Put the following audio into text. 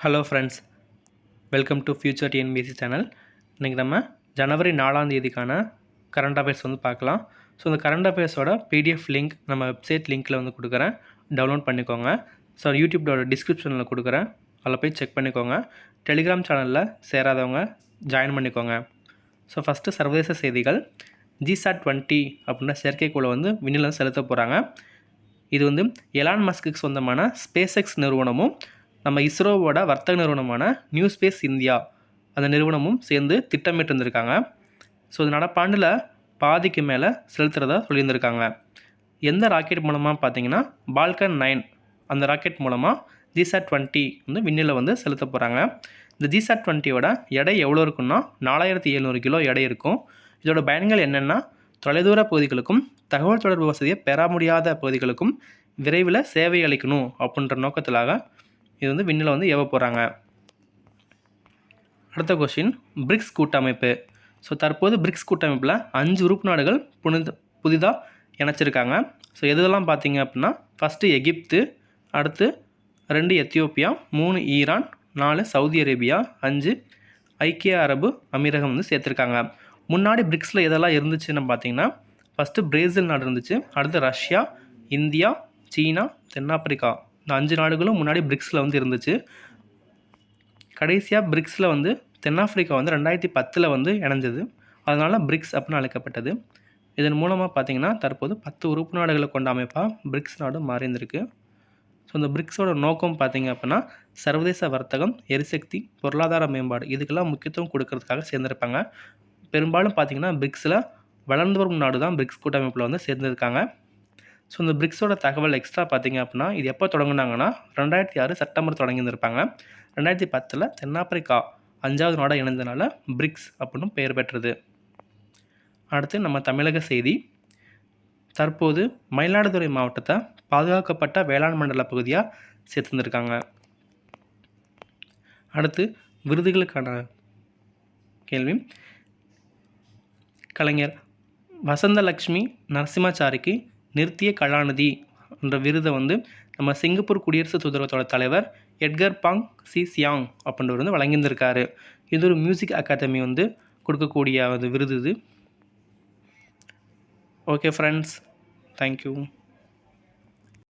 Hello friends, welcome to future TNPSC channel. இன்றைக்கி நம்ம ஜனவரி 4ஆம் தேதிக்கான கரண்ட் அஃபேர்ஸ் பார்க்கலாம். ஸோ இந்த கரண்ட் அஃபேர்ஸோட பிடிஎஃப் லிங்க் நம்ம வெப்சைட் லிங்க்கில் கொடுக்குறேன், டவுன்லோட் பண்ணிக்கோங்க. ஸோ யூடியூப்போட டிஸ்கிரிப்ஷனில் கொடுக்குறேன், அதில் போய் செக் பண்ணிக்கோங்க. டெலிகிராம் சேனலில் சேராதவங்க ஜாயின் பண்ணிக்கோங்க. ஸோ ஃபஸ்ட்டு சர்வதேச செய்திகள். GSAT-20 அப்படின்ற செயற்கைக்கோளை விண்ணில் செலுத்த போகிறாங்க. இது எலான் மஸ்க்கு சொந்தமான ஸ்பேஸ் எக்ஸ் நிறுவனமும் நம்ம இஸ்ரோவோட வர்த்தக நிறுவனமான நியூ ஸ்பேஸ் இந்தியா அந்த நிறுவனமும் சேர்ந்து திட்டமிட்டு இருந்திருக்காங்க. ஸோ இது நடப்பாண்டில் பாதிக்கு மேலே செலுத்துகிறதா சொல்லியிருந்திருக்காங்க. எந்த ராக்கெட் மூலமாக பார்த்தீங்கன்னா பால்கன் 9 அந்த ராக்கெட் மூலமாக GSAT-20 விண்ணில் செலுத்த போகிறாங்க. இந்த GSAT-20யோட எடை எவ்வளோ இருக்குன்னா 4700 கிலோ எடை இருக்கும். இதோட பயன்கள் என்னென்னா, தொலைதூர பகுதிகளுக்கும் தகவல் தொடர்பு வசதியை பெற முடியாத பகுதிகளுக்கும் விரைவில் சேவை அளிக்கணும் அப்படின்ற நோக்கத்திலாக இது விண்ணில் ஏவ போகிறாங்க. அடுத்த கொஸ்டின், பிரிக்ஸ் கூட்டமைப்பு. ஸோ தற்போது பிரிக்ஸ் கூட்டமைப்பில் 5 உறுப்பு நாடுகள் புதிதாக இணைச்சிருக்காங்க. ஸோ எதெல்லாம் பார்த்தீங்க அப்படின்னா, ஃபஸ்ட்டு எகிப்து, அடுத்து 2 எத்தியோப்பியா, 3 ஈரான், 4 சவுதி அரேபியா, 5 ஐக்கிய அரபு அமீரகம் சேர்த்துருக்காங்க. முன்னாடி பிரிக்ஸில் எதெல்லாம் இருந்துச்சுன்னு பார்த்தீங்கன்னா, ஃபஸ்ட்டு பிரேசில் நாடு இருந்துச்சு, அடுத்து ரஷ்யா, இந்தியா, சீனா, தென்னாப்பிரிக்கா. இந்த 5 நாடுகளும் முன்னாடி பிரிக்ஸில் இருந்துச்சு. கடைசியாக பிரிக்ஸில் தென்னாப்பிரிக்கா 2010 இணைஞ்சது. அதனால் பிரிக்ஸ் அப்படின்னு அழைக்கப்பட்டது. இதன் மூலமாக பார்த்திங்கன்னா தற்போது 10 உறுப்பு நாடுகளை கொண்ட அமைப்பாக பிரிக்ஸ் நாடு மாறியிருந்திருக்கு. ஸோ இந்த பிரிக்ஸோட நோக்கம் பார்த்திங்க அப்படின்னா, சர்வதேச வர்த்தகம், எரிசக்தி, பொருளாதார மேம்பாடு இதுக்கெல்லாம் முக்கியத்துவம் கொடுக்கறதுக்காக சேர்ந்துருப்பாங்க. பெரும்பாலும் பார்த்திங்கன்னா பிரிக்ஸில் வளர்ந்து வரும் நாடு தான் பிரிக்ஸ் கூட்டமைப்பில் சேர்ந்துருக்காங்க. ஸோ இந்த பிரிக்ஸோட தகவல் எக்ஸ்ட்ரா பார்த்திங்க அப்படின்னா, இது எப்போ தொடங்கினாங்கன்னா 2006 செப்டம்பர் தொடங்கியிருந்திருப்பாங்க. 2010 தென்னாப்பிரிக்கா 5வது நாடாக இணைந்தனால பிரிக்ஸ் அப்படின்னு பெயர் பெற்றது. அடுத்து நம்ம தமிழக செய்தி. தற்போது மயிலாடுதுறை மாவட்டத்தை பாதுகாக்கப்பட்ட வேளாண் மண்டல பகுதியாக சேர்த்துருந்துருக்காங்க. அடுத்து விருதுகளுக்கான கேள்வி. கலைஞர் வசந்தலக்ஷ்மி நரசிம்மாச்சாரிக்கு நிறுத்திய கலாநிதி என்ற விருதை நம்ம சிங்கப்பூர் குடியரசு தூதரகத்தோட தலைவர் எட்கர் பாங் சி சியாங் அப்படின்றவர் வழங்கியிருந்திருக்காரு. இது ஒரு மியூசிக் அகாடமி கொடுக்கக்கூடிய விருது இது. Okay friends, thank you.